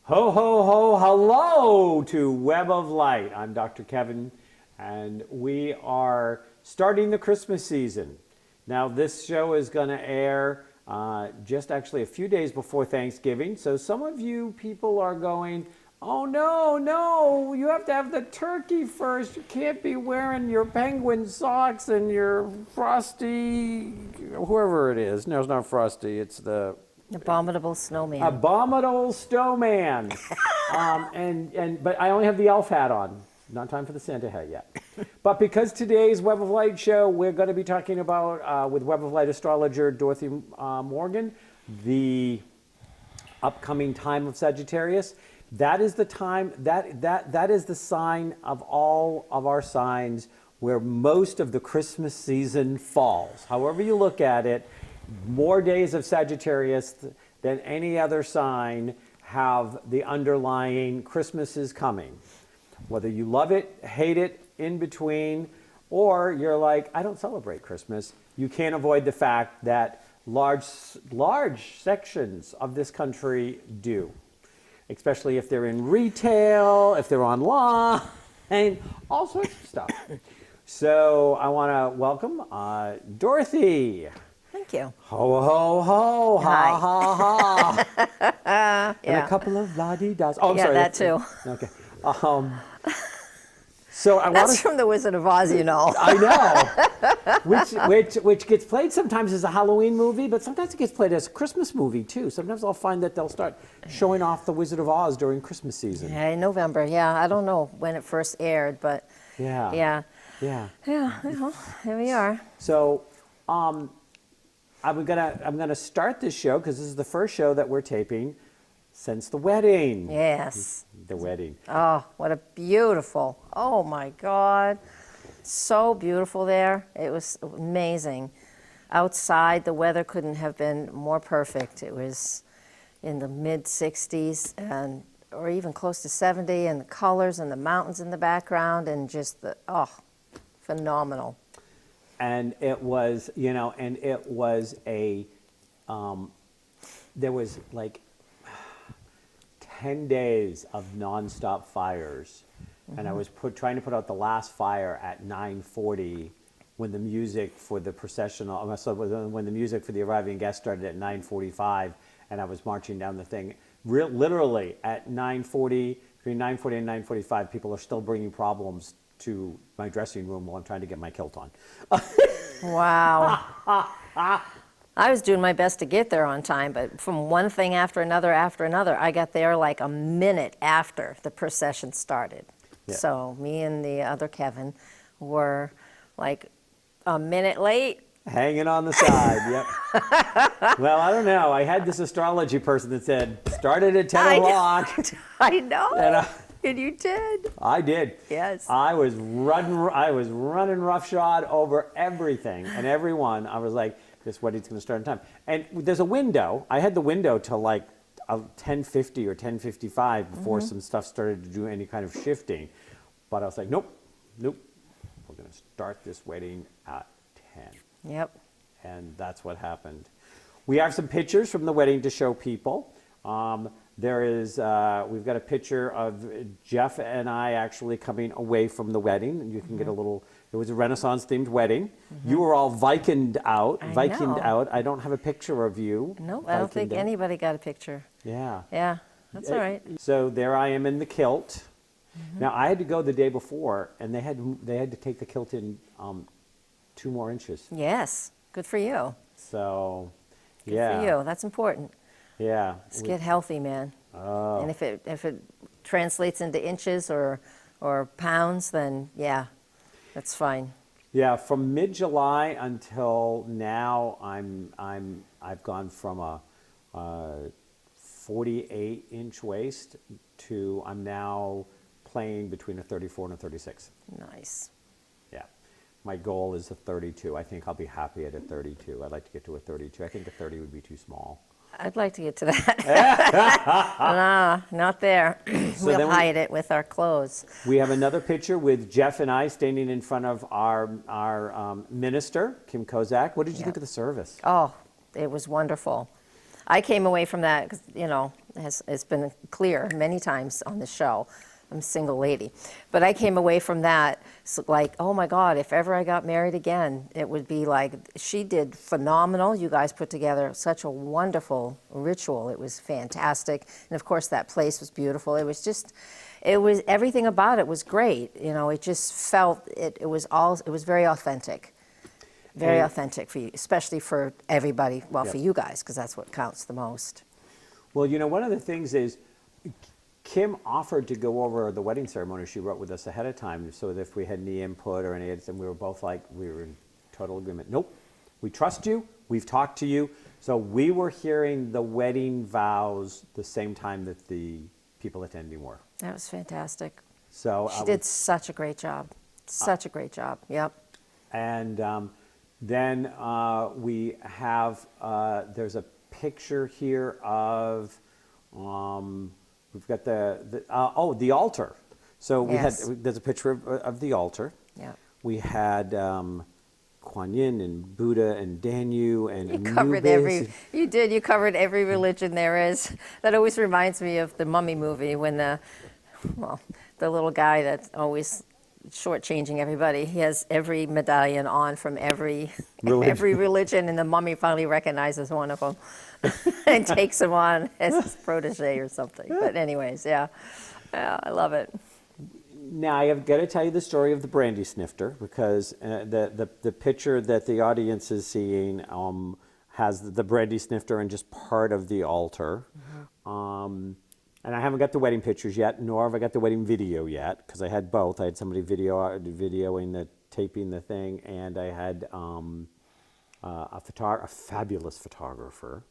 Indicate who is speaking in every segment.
Speaker 1: Ho, ho, ho, hello to Web of Light. I'm Dr. Kevin, and we are starting the Christmas season. Now, this show is going to air just actually a few days before Thanksgiving. So some of you people are going, oh, no, you have to have the turkey first. You can't be wearing your penguin socks and your Frosty, whoever it is. No, it's not Frosty. It's the
Speaker 2: Abominable snowman.
Speaker 1: Abominable snowman. But I only have the elf hat on. Not time for the Santa hat yet. But because today's Web of Light show, we're going to be talking about, with Web of Light astrologer Dorothy Morgan, the upcoming time of Sagittarius. That is the time, that is the sign of all of our signs where most of the Christmas season falls. However you look at it, more days of Sagittarius than any other sign have the underlying Christmas is coming. Whether you love it, hate it, in between, or you're like, I don't celebrate Christmas, you can't avoid the fact that large sections of this country do. Especially if they're in retail, if they're online, all sorts of stuff. So I want to welcome Dorothy.
Speaker 2: Thank you.
Speaker 1: Ho, ho, ho,
Speaker 2: Hi.
Speaker 1: ha, ha, ha. And
Speaker 2: Yeah.
Speaker 1: a couple of la-di-das. Oh, I'm
Speaker 2: Yeah,
Speaker 1: sorry.
Speaker 2: that too.
Speaker 1: Okay. So I want
Speaker 2: That's
Speaker 1: to...
Speaker 2: from the Wizard of Oz, you know.
Speaker 1: I know. Which gets played sometimes as a Halloween movie, but sometimes it gets played as a Christmas movie, too. Sometimes I'll find that they'll start showing off the Wizard of Oz during Christmas season.
Speaker 2: Yeah, in November. Yeah, I don't know when it first aired, but
Speaker 1: Yeah.
Speaker 2: yeah, well, here we are.
Speaker 1: So I'm gonna start this show because this is the first show that we're taping since the wedding.
Speaker 2: Yes.
Speaker 1: The wedding.
Speaker 2: Oh, what a beautiful. Oh my God. So beautiful there. It was amazing. Outside, the weather couldn't have been more perfect. It was in the mid 60s and or even close to 70, and the colors and the mountains in the background and just phenomenal.
Speaker 1: And it was, there was like 10 days of nonstop fires. Mm-hmm. And I was trying to put out the last fire at 9:40 when the music for the processional, so when the music for the arriving guests started at 9:45, and I was marching down the thing. Literally at 9:40, between 9:40 and 9:45, people are still bringing problems to my dressing room while I'm trying to get my kilt on.
Speaker 2: Wow. I was doing my best to get there on time, but from one thing after another, I got there like a minute after the procession started.
Speaker 1: Yeah.
Speaker 2: So me and the other Kevin were like a minute late.
Speaker 1: Hanging on the side, yep. Well, I don't know. I had this astrology person that said, started at 10 o'clock.
Speaker 2: I know.
Speaker 1: And
Speaker 2: And you did.
Speaker 1: I did.
Speaker 2: Yes.
Speaker 1: I was running roughshod over everything and everyone. I was like, this wedding's going to start in time. And there's a window. I had the window till like 10:50 or 10:55 before some stuff started to do any kind of shifting. But I was like, nope. We're going to start this wedding at 10.
Speaker 2: Yep.
Speaker 1: And that's what happened. We have some pictures from the wedding to show people. We've got a picture of Jeff and I actually coming away from the wedding. And you can get a little, it was a Renaissance themed wedding. You were all Vikinged out. I don't have a picture of you.
Speaker 2: No, I don't think anybody got a picture.
Speaker 1: Yeah.
Speaker 2: Yeah, that's all right.
Speaker 1: So there I am in the kilt. Now I had to go the day before, and they had to take the kilt in 2 more inches.
Speaker 2: Yes, good for you.
Speaker 1: So,
Speaker 2: Good for you. That's important.
Speaker 1: Yeah.
Speaker 2: Let's get healthy, man.
Speaker 1: Oh.
Speaker 2: And if it translates into inches or pounds, then yeah, that's fine.
Speaker 1: Yeah, from mid-July until now, I've gone from a 48-inch waist to I'm now playing between a 34 and a 36.
Speaker 2: Nice.
Speaker 1: Yeah, my goal is a 32. I think I'll be happy at a 32. I'd like to get to a 32. I think a 30 would be too small.
Speaker 2: I'd like to get to that. Nah, not there. We'll hide it with our clothes.
Speaker 1: We have another picture with Jeff and I standing in front of our minister, Kim Kozak. What did you think of the service?
Speaker 2: Oh, it was wonderful. I came away from that because, you know, it's been clear many times on the show. I'm a single lady. But I came away from that like, oh my God, if ever I got married again, it would be like, she did phenomenal. You guys put together such a wonderful ritual. It was fantastic. And of course, that place was beautiful. Everything about it was great. You know, it just felt, it was very authentic. Very authentic for you, especially for everybody, well, for you guys, because that's what counts the most.
Speaker 1: Well, you know, one of the things is Kim offered to go over the wedding ceremony. She wrote with us ahead of time, so that if we had any input or any, and we were both like, we were in total agreement. Nope, we trust you, we've talked to you. So we were hearing the wedding vows the same time that the people attending were.
Speaker 2: That was fantastic.
Speaker 1: So
Speaker 2: She did such a great job. Such a great job, yep.
Speaker 1: And then we have, there's a picture here of, we've got the altar. So we
Speaker 2: Yes.
Speaker 1: there's a picture of the altar.
Speaker 2: Yeah.
Speaker 1: We had Kuan Yin and Buddha and Danyu and
Speaker 2: You covered every religion there is. That always reminds me of the Mummy movie when the little guy that's always shortchanging everybody. He has every medallion on from every religion, and the mummy finally recognizes one of them and takes him on as his protege or something. But anyways, yeah, I love it.
Speaker 1: Now I have got to tell you the story of the brandy snifter, because the picture that the audience is seeing has the brandy snifter and just part of the altar. And I haven't got the wedding pictures yet, nor have I got the wedding video yet, because I had both. I had somebody videoing taping the thing, and I had a fabulous photographer.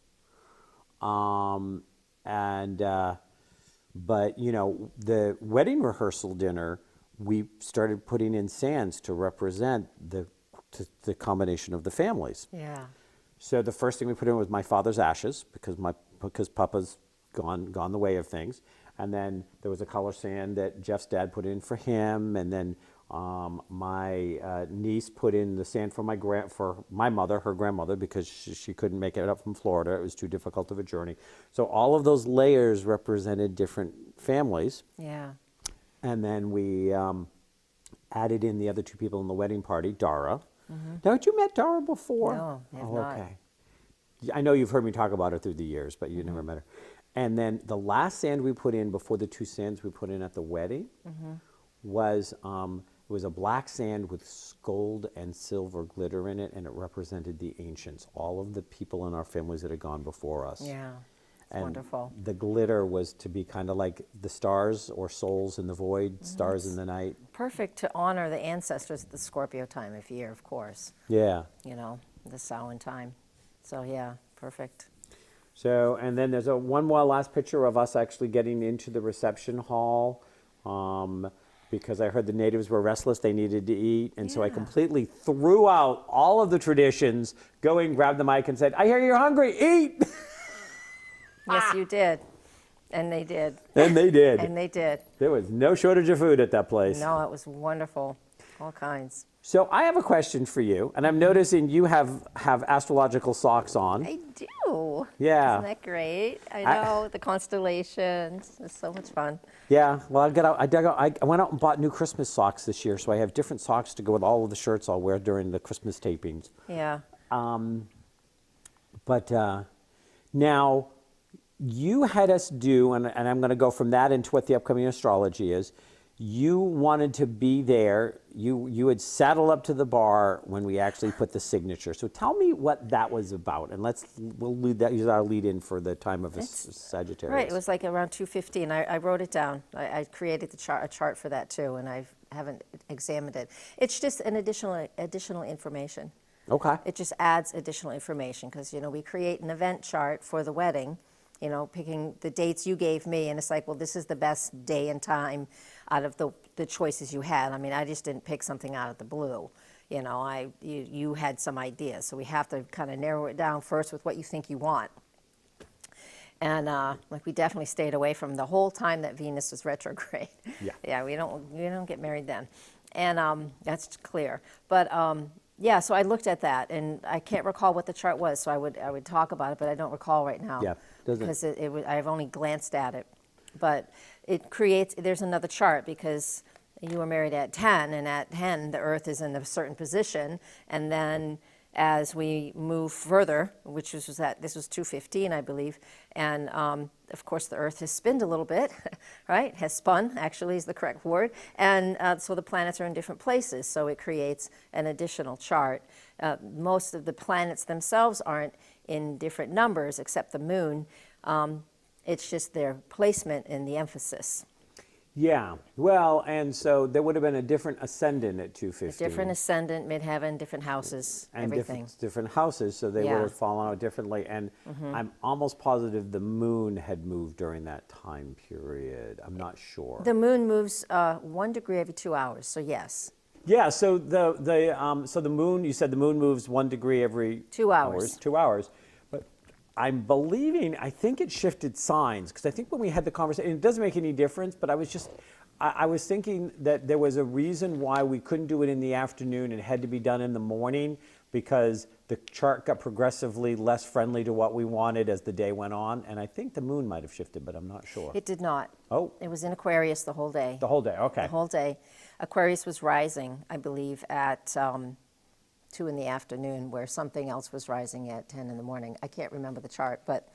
Speaker 1: But you know, the wedding rehearsal dinner, we started putting in sands to represent the combination of the families.
Speaker 2: Yeah.
Speaker 1: So the first thing we put in was my father's ashes, because Papa's gone the way of things. And then there was a color sand that Jeff's dad put in for him, and then my niece put in the sand for my mother, her grandmother, because she couldn't make it up from Florida. It was too difficult of a journey. So all of those layers represented different families.
Speaker 2: Yeah.
Speaker 1: And then we added in the other two people in the wedding party, Dara. Now, had you met Dara before?
Speaker 2: No, I have not.
Speaker 1: Okay. I know you've heard me talk about her through the years, but you never met her. And then the last sand we put in before the two sands we put in at the wedding was a black sand with gold and silver glitter in it, and it represented the ancients, all of the people in our families that had gone before us.
Speaker 2: Yeah.
Speaker 1: And
Speaker 2: wonderful.
Speaker 1: the glitter was to be kind of like the stars or souls in the void, stars in the night.
Speaker 2: Perfect to honor the ancestors at the Scorpio time of year, of course.
Speaker 1: Yeah.
Speaker 2: You know, the Samhain time. So yeah, perfect.
Speaker 1: So, and then there's one more last picture of us actually getting into the reception hall, because I heard the natives were restless, they needed to eat, and so I completely threw out all of the traditions, grabbed the mic and said, "I hear you're hungry, eat!"
Speaker 2: Yes, you did. And they did.
Speaker 1: And they did.
Speaker 2: And they did.
Speaker 1: There was no shortage of food at that place.
Speaker 2: No, it was wonderful. All kinds.
Speaker 1: So I have a question for you, and I'm noticing you have astrological socks on.
Speaker 2: I do.
Speaker 1: Yeah.
Speaker 2: Isn't that great? I know, the constellations. It's so much fun.
Speaker 1: Yeah, well, I went out and bought new Christmas socks this year, so I have different socks to go with all of the shirts I'll wear during the Christmas tapings.
Speaker 2: Yeah.
Speaker 1: But now, you had us do, and I'm going to go from that into what the upcoming astrology is. You wanted to be there. You had saddled up to the bar when we actually put the signature. So tell me what that was about, and we'll use our lead in for the time of Sagittarius.
Speaker 2: Right. It was like around 2:15. I wrote it down. I created a chart for that too, and I haven't examined it. It's just an additional information.
Speaker 1: Okay.
Speaker 2: It just adds additional information because we create an event chart for the wedding. Picking the dates you gave me, and it's like, well, this is the best day and time out of the choices you had. I mean, I just didn't pick something out of the blue. You had some ideas, so we have to kind of narrow it down first with what you think you want. And we definitely stayed away from the whole time that Venus was retrograde.
Speaker 1: Yeah.
Speaker 2: Yeah, we don't get married then, and that's clear. But Yeah, so I looked at that, and I can't recall what the chart was, so I would talk about it, but I don't recall right now.
Speaker 1: Yeah, doesn't-
Speaker 2: Because I've only glanced at it. But it creates, there's another chart because you were married at 10, and at 10, the Earth is in a certain position, and then as we move further, which was at, this was 215, I believe, and of course the Earth has spinned a little bit, right? Has spun, actually, is the correct word, and so the planets are in different places, so it creates an additional chart. Most of the planets themselves aren't in different numbers, except the Moon. It's just their placement and the emphasis.
Speaker 1: Yeah. Well, and so there would have been a different ascendant at 215.
Speaker 2: Different ascendant, midheaven, different houses,
Speaker 1: and
Speaker 2: everything.
Speaker 1: different houses, so they
Speaker 2: Yeah.
Speaker 1: would have fallen out differently. And I'm almost positive the moon had moved during that time period. I'm not sure.
Speaker 2: The Moon moves 1 degree every 2 hours, so yes.
Speaker 1: Yeah. So the moon. You said the moon moves 1 degree every
Speaker 2: 2 hours.
Speaker 1: 2 hours. But I'm believing. I think it shifted signs because I think when we had the conversation, it doesn't make any difference. But I was thinking that there was a reason why we couldn't do it in the afternoon and it had to be done in the morning because the chart got progressively less friendly to what we wanted as the day went on. And I think the moon might have shifted, but I'm not sure.
Speaker 2: It did not.
Speaker 1: Oh.
Speaker 2: It was in Aquarius the whole day.
Speaker 1: The whole day, okay.
Speaker 2: The whole day. Aquarius was rising, I believe, at 2 in the afternoon, where something else was rising at 10 in the morning. I can't remember the chart, but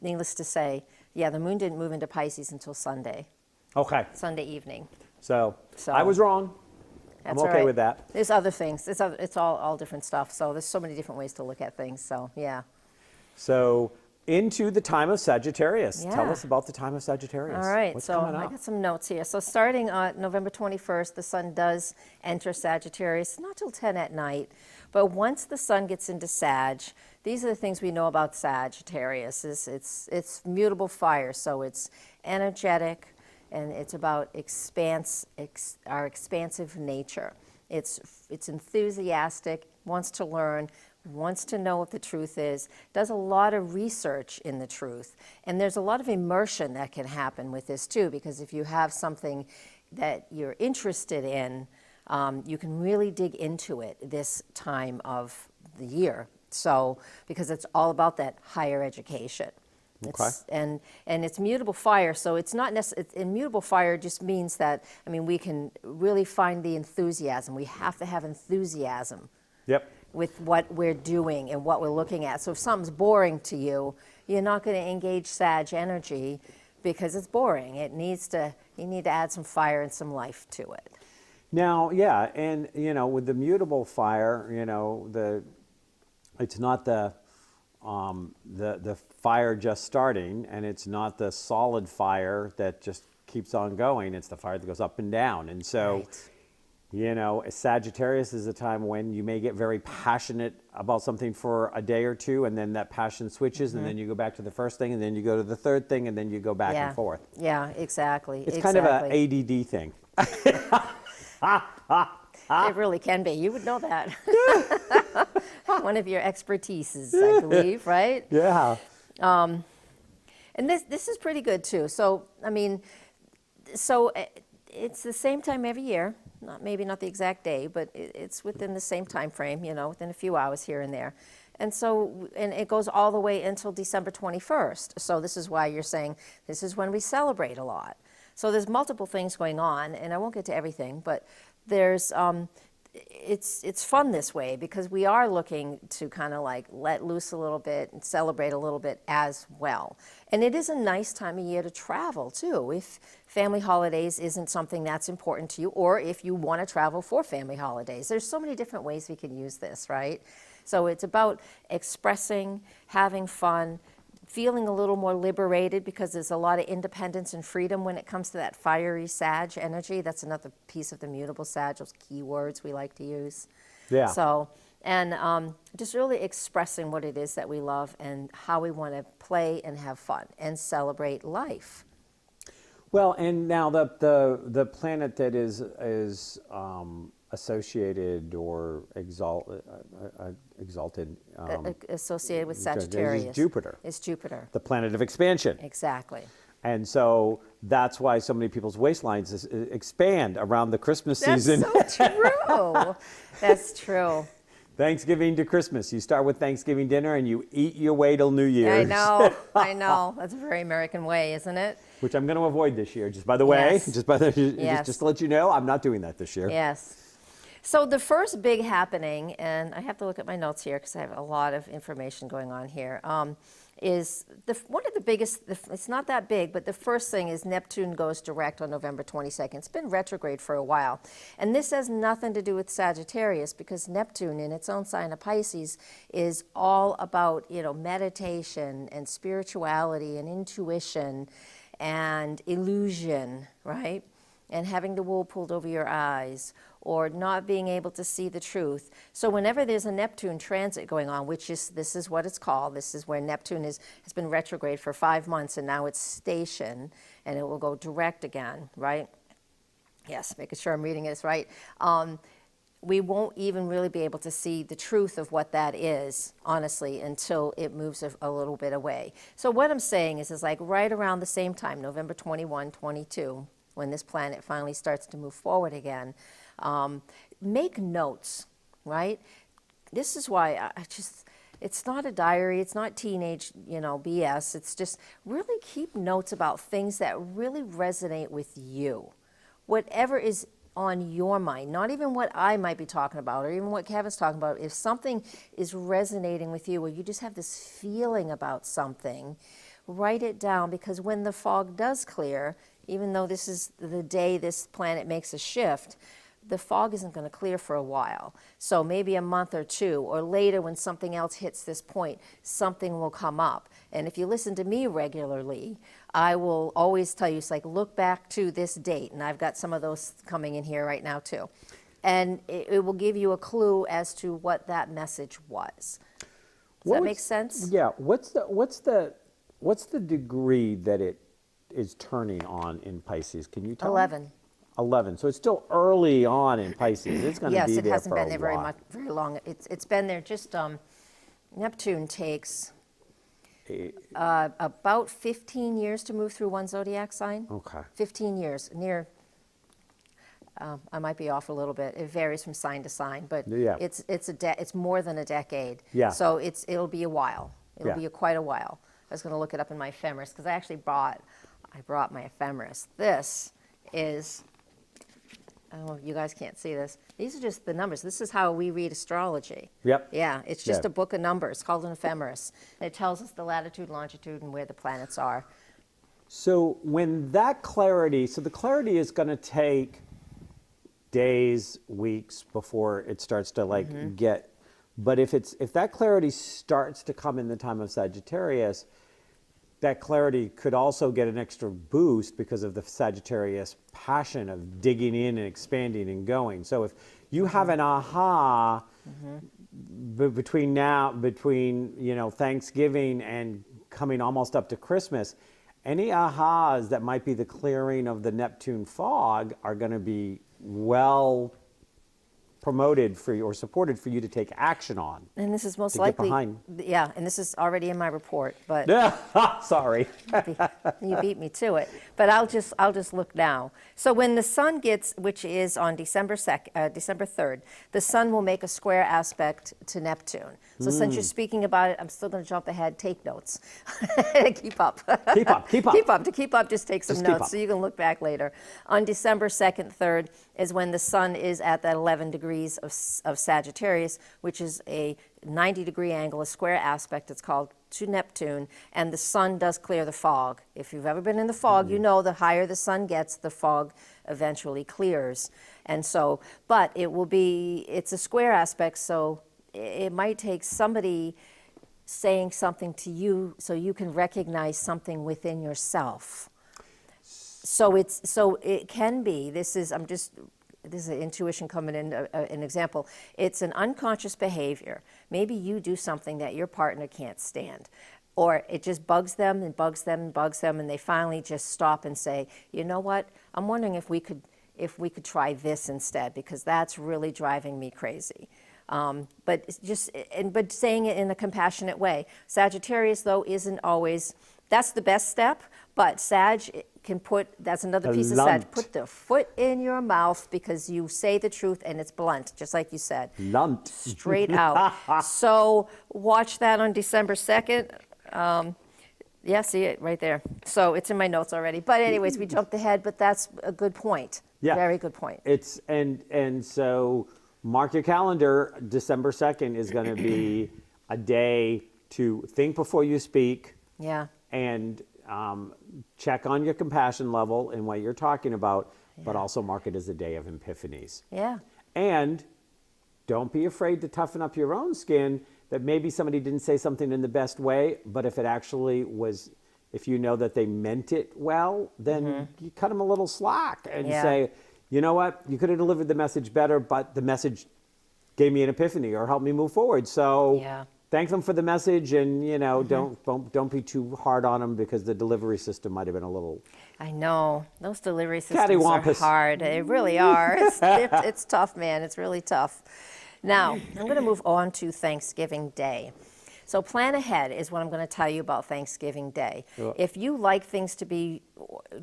Speaker 2: needless to say, yeah, the moon didn't move into Pisces until Sunday evening.
Speaker 1: So
Speaker 2: So-
Speaker 1: I was wrong. I'm
Speaker 2: That's all
Speaker 1: okay
Speaker 2: right.
Speaker 1: with that.
Speaker 2: There's other things. It's all different stuff. So there's so many different ways to look at things. So yeah.
Speaker 1: So into the time of Sagittarius. Tell
Speaker 2: Yeah.
Speaker 1: us about the time of Sagittarius.
Speaker 2: All right,
Speaker 1: What's
Speaker 2: so
Speaker 1: coming
Speaker 2: I
Speaker 1: up?
Speaker 2: got some notes here. So starting on November 21st, the sun does enter Sagittarius, not till 10 at night. But once the sun gets into Sag, these are the things we know about Sagittarius. It's mutable fire, so it's energetic, and it's about our expansive nature. It's enthusiastic, wants to learn, wants to know what the truth is, does a lot of research in the truth. And there's a lot of immersion that can happen with this too, because if you have something that you're interested in, you can really dig into it this time of the year. So, because it's all about that higher education. And it's mutable fire, so it's not necessarily, immutable fire just means that, I mean, we can really find the enthusiasm. We have to have enthusiasm.
Speaker 1: Yep.
Speaker 2: With what we're doing and what we're looking at. So if something's boring to you, you're not going to engage Sag energy because it's boring. You need to add some fire and some life to it.
Speaker 1: Now, yeah, and with the mutable fire, it's not the fire just starting, and it's not the solid fire that just keeps on going. It's the fire that goes up and down, and so.
Speaker 2: Right.
Speaker 1: Sagittarius is a time when you may get very passionate about something for a day or two, and then that passion switches, and then you go back to the first thing, and then you go to the third thing, and then you go back and forth.
Speaker 2: Yeah, exactly.
Speaker 1: It's kind of an ADD thing.
Speaker 2: It really can be. You would know that. One of your expertises, I believe, right?
Speaker 1: Yeah.
Speaker 2: And this is pretty good too. So, I mean, it's the same time every year. Maybe not the exact day, but it's within the same time frame, within a few hours here and there. And so, and it goes all the way until December 21st. So this is why you're saying this is when we celebrate a lot. So there's multiple things going on, and I won't get to everything, but there's it's fun this way because we are looking to kind of like let loose a little bit and celebrate a little bit as well. And it is a nice time of year to travel too. If family holidays isn't something that's important to you, or if you want to travel for family holidays, there's so many different ways we can use this, right? So it's about expressing, having fun, feeling a little more liberated because there's a lot of independence and freedom when it comes to that fiery Sag energy. That's another piece of the mutable Sag, those keywords we like to use.
Speaker 1: Yeah.
Speaker 2: So, and just really expressing what it is that we love and how we want to play and have fun and celebrate life.
Speaker 1: Well, and now the planet that is associated or exalted.
Speaker 2: Associated with Sagittarius.
Speaker 1: Is Jupiter.
Speaker 2: Is Jupiter.
Speaker 1: The planet of expansion.
Speaker 2: Exactly.
Speaker 1: And so that's why so many people's waistlines expand around the Christmas
Speaker 2: That's
Speaker 1: season.
Speaker 2: so true. That's true.
Speaker 1: Thanksgiving to Christmas. You start with Thanksgiving dinner and you eat your way till New
Speaker 2: Yeah,
Speaker 1: Year's.
Speaker 2: I know. That's a very American way, isn't it?
Speaker 1: Which I'm going to avoid this year. Just by the way,
Speaker 2: Yes. Yes.
Speaker 1: just to let you know, I'm not doing that this year.
Speaker 2: Yes. So the first big happening, and I have to look at my notes here because I have a lot of information going on here, is one of the biggest, it's not that big, but the first thing is Neptune goes direct on November 22nd. It's been retrograde for a while. And this has nothing to do with Sagittarius because Neptune in its own sign of Pisces is all about, meditation and spirituality and intuition and illusion, right? And having the wool pulled over your eyes, or not being able to see the truth. So whenever there's a Neptune transit going on, this is what it's called, this is where Neptune has been retrograde for 5 months and now it's stationed and it will go direct again, right? Yes, making sure I'm reading this right. We won't even really be able to see the truth of what that is, honestly, until it moves a little bit away. So what I'm saying is like right around the same time, November 21, 22, when this planet finally starts to move forward again, make notes, right? This is why it's not a diary, it's not teenage, BS. It's just really keep notes about things that really resonate with you. Whatever is on your mind, not even what I might be talking about or even what Kevin's talking about. If something is resonating with you or you just have this feeling about something, write it down, because when the fog does clear, even though this is the day this planet makes a shift, the fog isn't going to clear for a while. So maybe a month or two, or later when something else hits this point, something will come up. And if you listen to me regularly, I will always tell you, it's like, look back to this date. And I've got some of those coming in here right now too. And it will give you a clue as to what that message was. Does that make sense?
Speaker 1: Yeah. What's the degree that it is turning on in Pisces? Can you tell me?
Speaker 2: 11.
Speaker 1: 11. So it's still early on in Pisces. It's going to be there for a while.
Speaker 2: Yes, it hasn't been there very long. It's been there just, Neptune takes about 15 years to move through one zodiac sign.
Speaker 1: Okay.
Speaker 2: 15 years, I might be off a little bit. It varies from sign to sign, but
Speaker 1: Yeah.
Speaker 2: it's more than a decade.
Speaker 1: Yeah.
Speaker 2: So it'll be a while. It'll
Speaker 1: Yeah.
Speaker 2: be quite a while. I was going to look it up in my ephemeris because I brought my ephemeris. This is, I don't know if you guys can't see this. These are just the numbers. This is how we read astrology.
Speaker 1: Yep.
Speaker 2: Yeah, it's just
Speaker 1: Yeah.
Speaker 2: a book of numbers called an ephemeris. And it tells us the latitude, longitude, and where the planets are.
Speaker 1: So when that clarity, so the clarity is going to take days, weeks before it starts to get, but if that clarity starts to come in the time of Sagittarius, that clarity could also get an extra boost because of the Sagittarius passion of digging in and expanding and going. So if you have an aha between Thanksgiving and coming almost up to Christmas, any ahas that might be the clearing of the Neptune fog are going to be well promoted for you or supported for you to take action on.
Speaker 2: And this is most
Speaker 1: To get
Speaker 2: likely,
Speaker 1: behind.
Speaker 2: yeah, and this is already in my report, but
Speaker 1: Sorry.
Speaker 2: you beat me to it. But I'll just look now. So when the sun gets, which is on December 3rd, the sun will make a square aspect to Neptune. So since you're speaking about it, I'm still going to jump ahead, take notes. Keep up.
Speaker 1: Keep up.
Speaker 2: To keep up, just take some
Speaker 1: Just keep
Speaker 2: notes
Speaker 1: up.
Speaker 2: so you can look back later. On December 2nd, 3rd is when the sun is at that 11 degrees of Sagittarius, which is a 90-degree angle, a square aspect, it's called, to Neptune, and the sun does clear the fog. If you've ever been in the fog, you know the higher the sun gets, the fog eventually clears. And so, but it's a square aspect, so it might take somebody saying something to you so you can recognize something within yourself. So it can be, this is an intuition coming in, an example. It's an unconscious behavior. Maybe you do something that your partner can't stand, or it just bugs them and bugs them and bugs them, and they finally just stop and say, you know what, I'm wondering if we could try this instead, because that's really driving me crazy. But saying it in a compassionate way. Sagittarius, though, isn't always, that's the best step, But Sag can put, that's another piece of Sag,
Speaker 1: Blunt.
Speaker 2: put the foot in your mouth because you say the truth and it's blunt, just like you said.
Speaker 1: Blunt.
Speaker 2: Straight out. So watch that on December 2nd. Yeah, see it right there. So it's in my notes already. But anyways, we jumped ahead, but that's a good point.
Speaker 1: Yeah.
Speaker 2: Very good point.
Speaker 1: It's and so mark your calendar. December 2nd is going to be a day to think before you speak
Speaker 2: Yeah.
Speaker 1: and check on your compassion level and what you're talking about, but also mark it as a day of epiphanies.
Speaker 2: Yeah.
Speaker 1: And don't be afraid to toughen up your own skin that maybe somebody didn't say something in the best way, but if it actually was, if you know that they meant it well, then you cut them a little slack and
Speaker 2: Yeah.
Speaker 1: say, you know what, you could have delivered the message better, but the message gave me an epiphany or helped me move forward. So
Speaker 2: Yeah.
Speaker 1: thank them for the message, and don't be too hard on them because the delivery system might have been a little.
Speaker 2: I know. Those delivery systems are
Speaker 1: Cattywampus.
Speaker 2: hard. They really are. It's tough, man. It's really tough. Now, I'm going to move on to Thanksgiving Day. So plan ahead is what I'm going to tell you about Thanksgiving Day.
Speaker 1: Sure.
Speaker 2: If you like things to be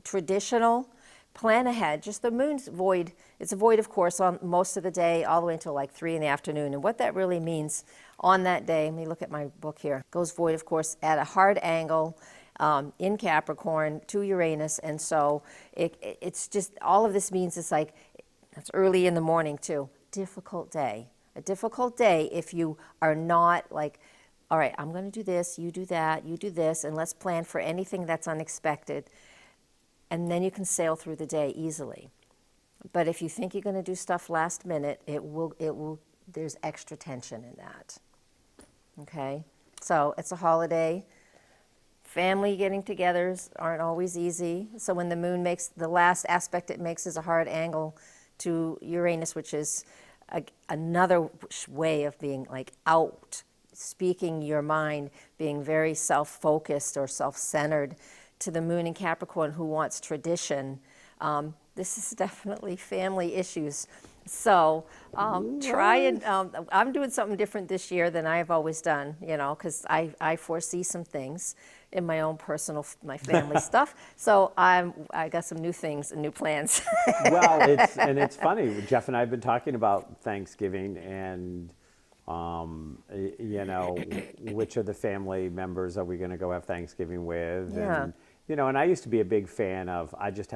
Speaker 2: traditional, plan ahead. Just the moon's void. It's a void, of course, on most of the day, all the way until like 3 in the afternoon. And what that really means on that day, let me look at my book here, goes void, of course, at a hard angle in Capricorn to Uranus. And so it's just, all of this means it's like, it's early in the morning too. Difficult day. A difficult day if you are not like, all right, I'm going to do this, you do that, you do this, and let's plan for anything that's unexpected. And then you can sail through the day easily. But if you think you're going to do stuff last minute, there's extra tension in that. Okay? So it's a holiday. Family getting togethers aren't always easy. So when the moon makes, the last aspect it makes is a hard angle to Uranus, which is another way of being like out, speaking your mind, being very self-focused or self-centered, to the moon in Capricorn who wants tradition. This is definitely family issues. So try and, I'm doing something different this year than I've always done, because I foresee some things in my own personal, my family stuff. So I got some new things and new plans.
Speaker 1: Well, it's funny. Jeff and I have been talking about Thanksgiving and, which of the family members are we going to go have Thanksgiving with?
Speaker 2: Yeah.
Speaker 1: And I used to be a big fan of, I just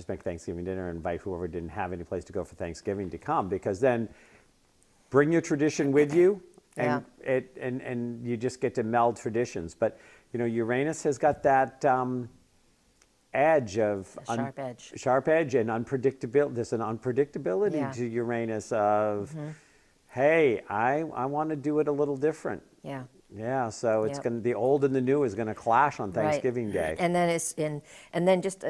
Speaker 1: make Thanksgiving dinner and invite whoever didn't have any place to go for Thanksgiving to come, because then bring your tradition with you and and you just get to meld traditions. But, Uranus has got that edge of sharp edge and unpredictability. There's an unpredictability to Uranus of, hey, I want to do it a little different.
Speaker 2: Yeah.
Speaker 1: Yeah, so it's the old and the new is going to clash on Thanksgiving Day.
Speaker 2: And then just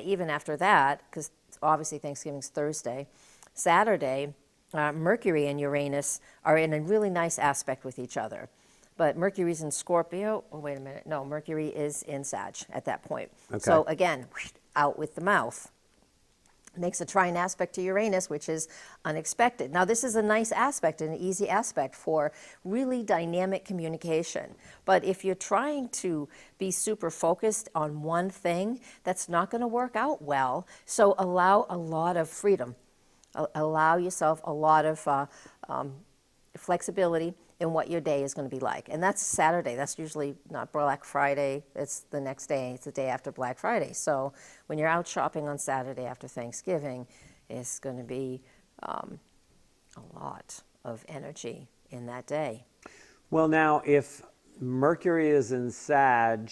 Speaker 2: even after that, because obviously Thanksgiving's Thursday, Saturday, Mercury and Uranus are in a really nice aspect with each other. But Mercury's in Scorpio. Oh, wait a minute. No, Mercury is in Sag at that point.
Speaker 1: Okay.
Speaker 2: So again, out with the mouth. Makes a trine aspect to Uranus, which is unexpected. Now, this is a nice aspect, an easy aspect for really dynamic communication. But if you're trying to be super focused on one thing, that's not going to work out well. So allow a lot of freedom. Allow yourself a lot of flexibility in what your day is going to be like. And that's Saturday. That's usually not Black Friday. It's the next day. It's the day after Black Friday. So when you're out shopping on Saturday after Thanksgiving, it's going to be a lot of energy in that day.
Speaker 1: Well, now, if Mercury is in Sag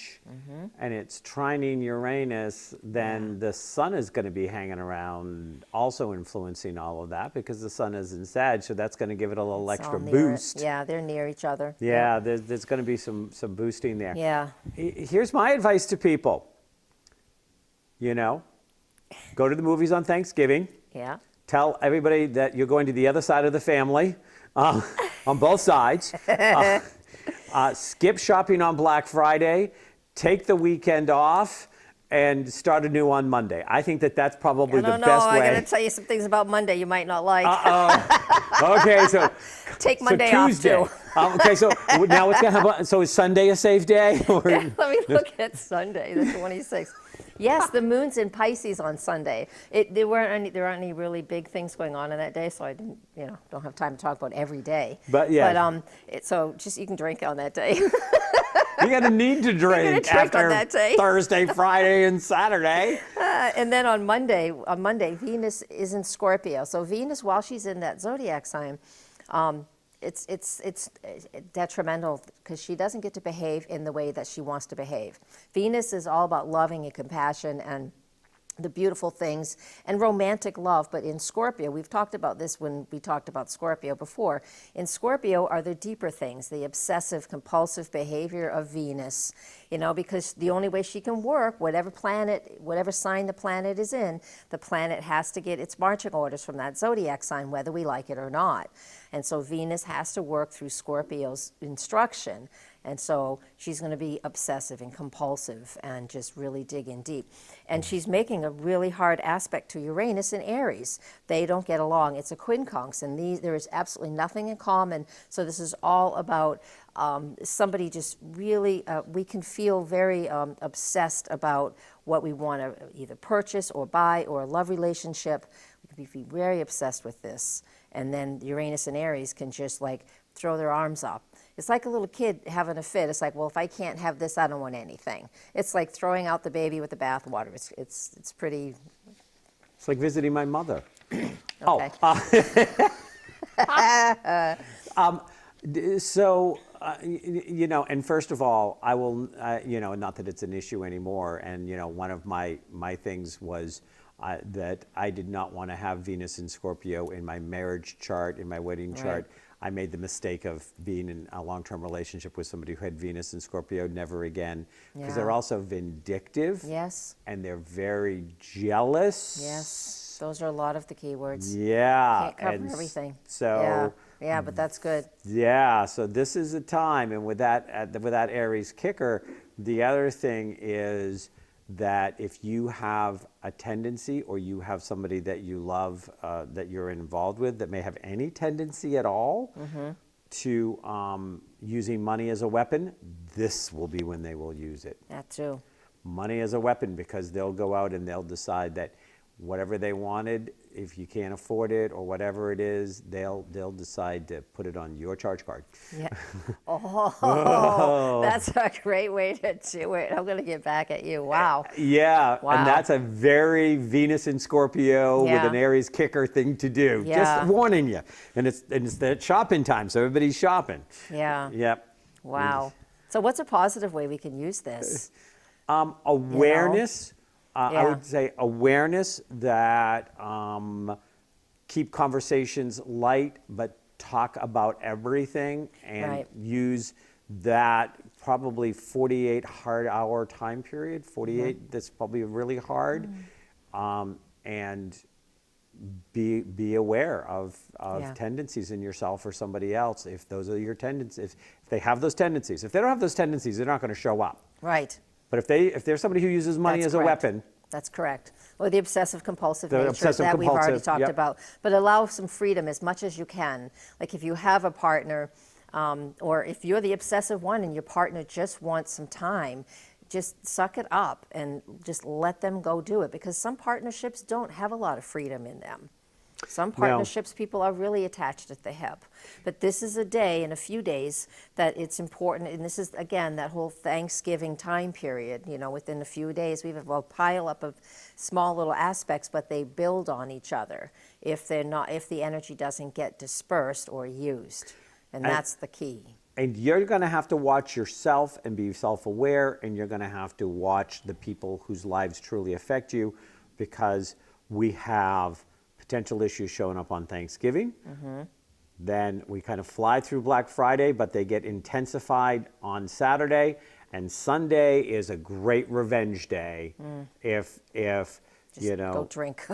Speaker 1: and it's trining Uranus, then the sun is going to be hanging around, also influencing all of that, because the sun is in Sag, so that's going to give it a little extra boost.
Speaker 2: Yeah, they're near each other.
Speaker 1: Yeah, there's going to be some boosting there.
Speaker 2: Yeah.
Speaker 1: Here's my advice to people. Go to the movies on Thanksgiving.
Speaker 2: Yeah.
Speaker 1: Tell everybody that you're going to the other side of the family, on both sides. Skip shopping on Black Friday, take the weekend off, and start anew on Monday. I think that's probably the best way.
Speaker 2: I got to tell you some things about Monday you might not like.
Speaker 1: Okay, so
Speaker 2: take Monday off too.
Speaker 1: Okay, so now what's going to happen? So is Sunday a safe day?
Speaker 2: Let me look at Sunday, the 26th. Yes, the moon's in Pisces on Sunday. There aren't any really big things going on that day, so I didn't, don't have time to talk about every day.
Speaker 1: But, yeah.
Speaker 2: So just you can drink on that day.
Speaker 1: You're going to need to drink
Speaker 2: drink on
Speaker 1: after
Speaker 2: that day.
Speaker 1: Thursday, Friday, and Saturday.
Speaker 2: And then on Monday, Venus is in Scorpio. So Venus, while she's in that zodiac sign, it's detrimental because she doesn't get to behave in the way that she wants to behave. Venus is all about loving and compassion and the beautiful things and romantic love. But in Scorpio, we've talked about this when we talked about Scorpio before. In Scorpio are the deeper things, the obsessive compulsive behavior of Venus, because the only way she can work, whatever sign the planet is in, the planet has to get its marching orders from that zodiac sign, whether we like it or not. And so Venus has to work through Scorpio's instruction. And so she's going to be obsessive and compulsive and just really dig in deep. And she's making a really hard aspect to Uranus and Aries. They don't get along. It's a quincunx, and there is absolutely nothing in common. So this is all about somebody just really, we can feel very obsessed about what we want to either purchase or buy or a love relationship. We can be very obsessed with this. And then Uranus and Aries can just throw their arms up. It's like a little kid having a fit. It's like, well, if I can't have this, I don't want anything. It's like throwing out the baby with the bathwater. It's pretty.
Speaker 1: It's like visiting my mother.
Speaker 2: Okay.
Speaker 1: And first of all, I will, not that it's an issue anymore. And, one of my things was that I did not want to have Venus in Scorpio in my marriage chart, in my wedding chart.
Speaker 2: Right.
Speaker 1: I made the mistake of being in a long-term relationship with somebody who had Venus in Scorpio, never again. Because they're also vindictive.
Speaker 2: Yes.
Speaker 1: And they're very jealous.
Speaker 2: Yes. Those are a lot of the key words.
Speaker 1: Yeah.
Speaker 2: Can't cover everything.
Speaker 1: So.
Speaker 2: Yeah, but that's good.
Speaker 1: Yeah. So this is a time, and with that Aries kicker, the other thing is that if you have a tendency or you have somebody that you love that you're involved with that may have any tendency at all to using money as a weapon, this will be when they will use it.
Speaker 2: That too.
Speaker 1: Money as a weapon, because they'll go out and they'll decide that whatever they wanted, if you can't afford it or whatever it is, they'll decide to put it on your charge card.
Speaker 2: Yeah. Oh, that's a great way to do it. I'm going to get back at you. Wow.
Speaker 1: Yeah.
Speaker 2: Wow.
Speaker 1: And that's a very Venus in Scorpio with an Aries kicker thing to do.
Speaker 2: Yeah.
Speaker 1: Just warning you. And it's that shopping time, so everybody's shopping.
Speaker 2: Yeah.
Speaker 1: Yep.
Speaker 2: Wow. So what's a positive way we can use this?
Speaker 1: Awareness. I
Speaker 2: Yeah.
Speaker 1: would say awareness that keep conversations light, but talk about everything, and
Speaker 2: Right.
Speaker 1: use that probably 48 hard hour time period, 48 that's probably really hard, and be aware of
Speaker 2: Yeah.
Speaker 1: tendencies in yourself or somebody else. If those are your tendencies, if they have those tendencies. If they don't have those tendencies, they're not going to show up.
Speaker 2: Right.
Speaker 1: But if there's somebody who uses money
Speaker 2: That's
Speaker 1: as
Speaker 2: correct.
Speaker 1: a weapon,
Speaker 2: That's correct. Or the obsessive compulsive
Speaker 1: The
Speaker 2: nature
Speaker 1: obsessive
Speaker 2: that we've already
Speaker 1: compulsive,
Speaker 2: talked
Speaker 1: yep.
Speaker 2: about. But allow some freedom as much as you can. Like if you have a partner, or if you're the obsessive one and your partner just wants some time, just suck it up and just let them go do it. Because some partnerships don't have a lot of freedom in them. Some partnerships, people are really attached at the hip. But this is a day, in a few days, that it's important. And this is, again, that whole Thanksgiving time period. Within a few days, we have a pile up of small little aspects, but they build on each other if the energy doesn't get dispersed or used. And that's the key.
Speaker 1: and you're going to have to watch yourself and be self-aware, and you're going to have to watch the people whose lives truly affect you, because we have potential issues showing up on Thanksgiving. Then we kind of fly through Black Friday, but they get intensified on Saturday. And Sunday is a great revenge day. If
Speaker 2: Go drink.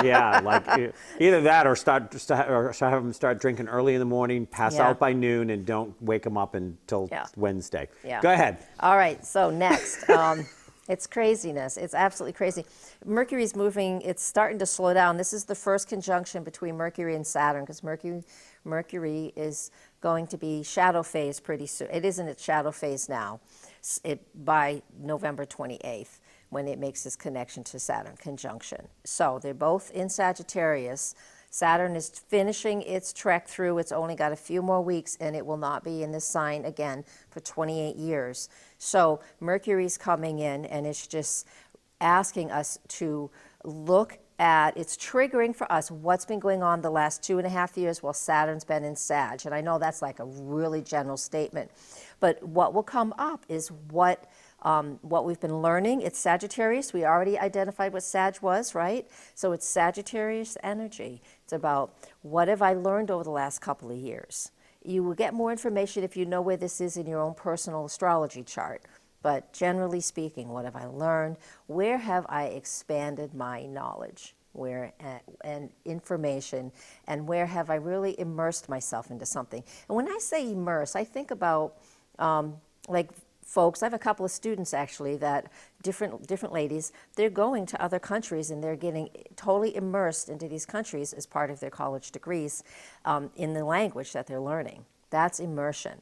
Speaker 1: yeah, like either that or have them start drinking early in the morning, pass
Speaker 2: Yeah.
Speaker 1: out by noon, and don't wake them up until
Speaker 2: Yeah.
Speaker 1: Wednesday.
Speaker 2: Yeah.
Speaker 1: Go ahead.
Speaker 2: All right, so next, it's craziness. It's absolutely crazy. Mercury's moving, it's starting to slow down. This is the first conjunction between Mercury and Saturn, because Mercury is going to be shadow phase pretty soon. It is in its shadow phase now, by November 28th. when it makes this connection to Saturn conjunction. So they're both in Sagittarius. Saturn is finishing its trek through. It's only got a few more weeks, and it will not be in this sign again for 28 years. So Mercury's coming in, and it's just asking us to look at, it's triggering for us what's been going on the last 2.5 years while Saturn's been in Sag. And I know that's like a really general statement, but what will come up is what we've been learning. It's Sagittarius. We already identified what Sag was, right? So it's Sagittarius energy. It's about what have I learned over the last couple of years. You will get more information if you know where this is in your own personal astrology chart. But generally speaking, what have I learned? Where have I expanded my knowledge? Where and information, and where have I really immersed myself into something? And when I say immerse, I think about like folks. I have a couple of students actually that different ladies. They're going to other countries and they're getting totally immersed into these countries as part of their college degrees in the language that they're learning. That's immersion.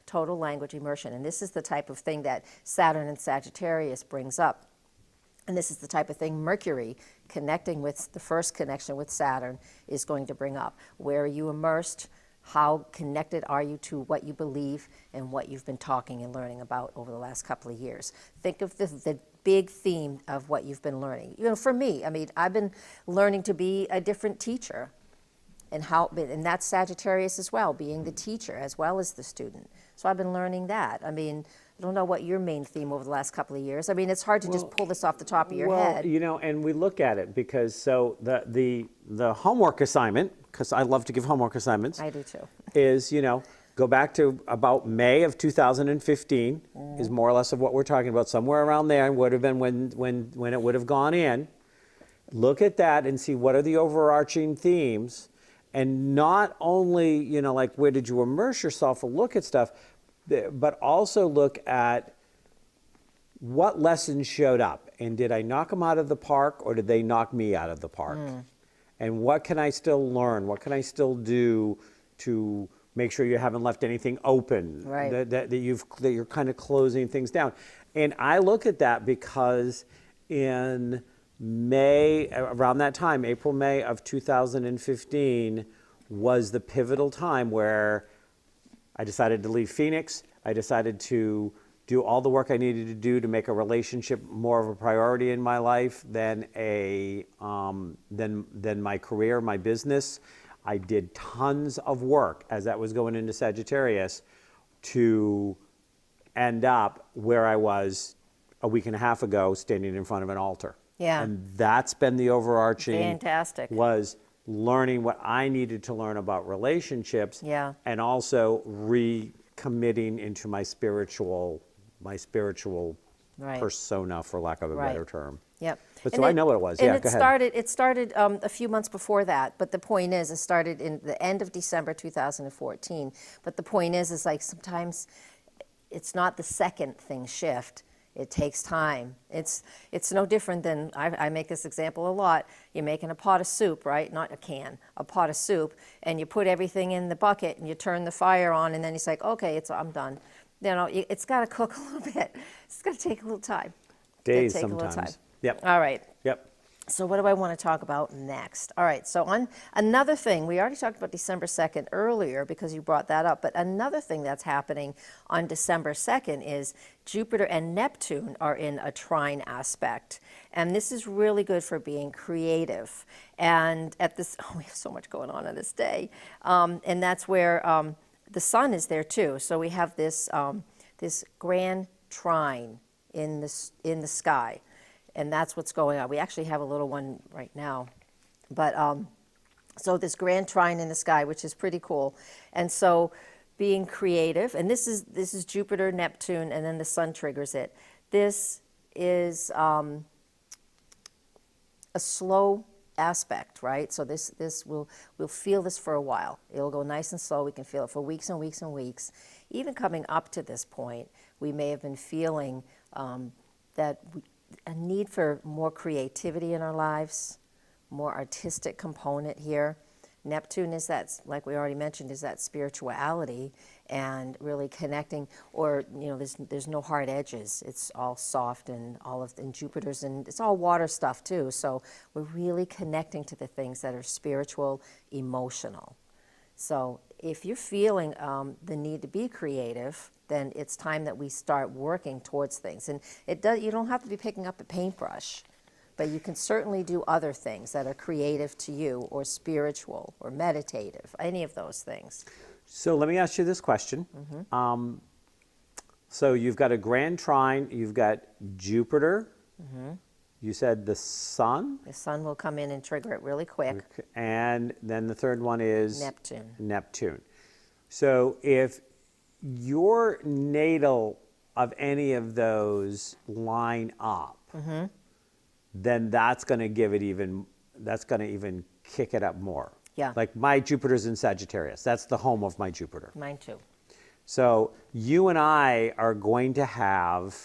Speaker 2: Total language immersion. And this is the type of thing that Saturn and Sagittarius brings up. And this is the type of thing Mercury, connecting with the first connection with Saturn, is going to bring up. Where are you immersed? How connected are you to what you believe and what you've been talking and learning about over the last couple of years? Think of the big theme of what you've been learning. You know, for me, I mean, I've been learning to be a different teacher. And that's Sagittarius as well, being the teacher as well as the student. So I've been learning that. I mean, I don't know what your main theme over the last couple of years. I mean, it's hard to just pull this off the top of your head.
Speaker 1: You know, and we look at it because so the homework assignment, because I love to give homework assignments.
Speaker 2: I do too.
Speaker 1: Is, you know, go back to about May of 2015 is more or less of what we're talking about. Somewhere around there would have been when it would have gone in. Look at that and see what are the overarching themes. And not only, you know, like where did you immerse yourself or look at stuff, but also look at what lessons showed up. And did I knock them out of the park or did they knock me out of the park? And what can I still learn? What can I still do to make sure you haven't left anything open?
Speaker 2: Right.
Speaker 1: That you're kind of closing things down. And I look at that because in May, around that time, April, May of 2015 was the pivotal time where I decided to leave Phoenix. I decided to do all the work I needed to do to make a relationship more of a priority in my life than than my career, my business. I did tons of work as that was going into Sagittarius to end up where I was a week and a half ago, standing in front of an altar.
Speaker 2: Yeah.
Speaker 1: And that's been the overarching.
Speaker 2: Fantastic.
Speaker 1: Was learning what I needed to learn about relationships.
Speaker 2: Yeah.
Speaker 1: And also recommitting into my spiritual
Speaker 2: Right.
Speaker 1: persona, for lack of a
Speaker 2: Right.
Speaker 1: better term.
Speaker 2: Yep.
Speaker 1: But
Speaker 2: And
Speaker 1: so I know what it was.
Speaker 2: And
Speaker 1: Yeah,
Speaker 2: it
Speaker 1: go ahead.
Speaker 2: It started a few months before that, but the point is, it started in the end of December 2014. But the point is like sometimes it's not the second thing shift. It takes time. It's no different than, I make this example a lot. You're making a pot of soup, right? Not a can, a pot of soup, and you put everything in the bucket and you turn the fire on, and then it's like, okay, I'm done. You know, it's got to cook a little bit. It's got to take a little time.
Speaker 1: Days
Speaker 2: Take a little
Speaker 1: sometimes.
Speaker 2: time.
Speaker 1: Yep.
Speaker 2: All right.
Speaker 1: Yep.
Speaker 2: So what do I want to talk about next? All right, so on another thing, we already talked about December 2nd earlier because you brought that up, but another thing that's happening on December 2nd is Jupiter and Neptune are in a trine aspect. And this is really good for being creative. And at this, we have so much going on this day. And that's where the sun is there too. So we have this, this grand trine in the sky. And that's what's going on. We actually have a little one right now. But so this grand trine in the sky, which is pretty cool. And so being creative, and this is Jupiter, Neptune, and then the sun triggers it. This is a slow aspect, right? So we'll feel this for a while. It'll go nice and slow. We can feel it for weeks and weeks and weeks. Even coming up to this point, we may have been feeling a need for more creativity in our lives, more artistic component here. Neptune is that, like we already mentioned, is that spirituality and really connecting, or, there's no hard edges. It's all soft and and Jupiter's, and it's all water stuff too. So we're really connecting to the things that are spiritual, emotional. So if you're feeling the need to be creative, then it's time that we start working towards things. And you don't have to be picking up a paintbrush, but you can certainly do other things that are creative to you, or spiritual, or meditative, any of those things.
Speaker 1: So let me ask you this question. So you've got a grand trine, you've got Jupiter, you said the sun?
Speaker 2: The sun will come in and trigger it really quick.
Speaker 1: And then the third one is?
Speaker 2: Neptune.
Speaker 1: Neptune. So if your natal of any of those line up, then that's going to give it that's going to even kick it up more.
Speaker 2: Yeah.
Speaker 1: Like my Jupiter's in Sagittarius. That's the home of my Jupiter.
Speaker 2: Mine too.
Speaker 1: So you and I are going to have,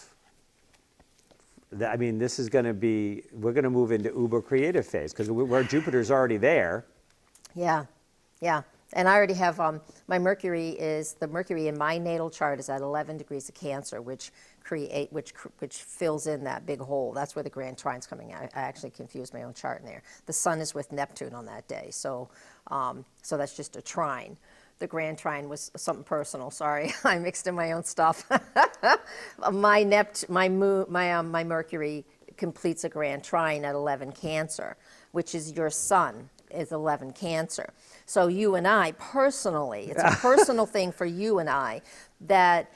Speaker 1: this is going to be, we're going to move into uber creative phase because where Jupiter's already there.
Speaker 2: Yeah, yeah. And I already have, the Mercury in my natal chart is at 11 degrees of Cancer, which fills in that big hole. That's where the grand trine's coming out. I actually confused my own chart in there. The sun is with Neptune on that day, so that's just a trine. The grand trine was something personal. Sorry, I mixed in my own stuff. My Mercury completes a grand trine at 11 Cancer, which is your sun is 11 Cancer. So you and I personally, it's a personal thing for you and I, that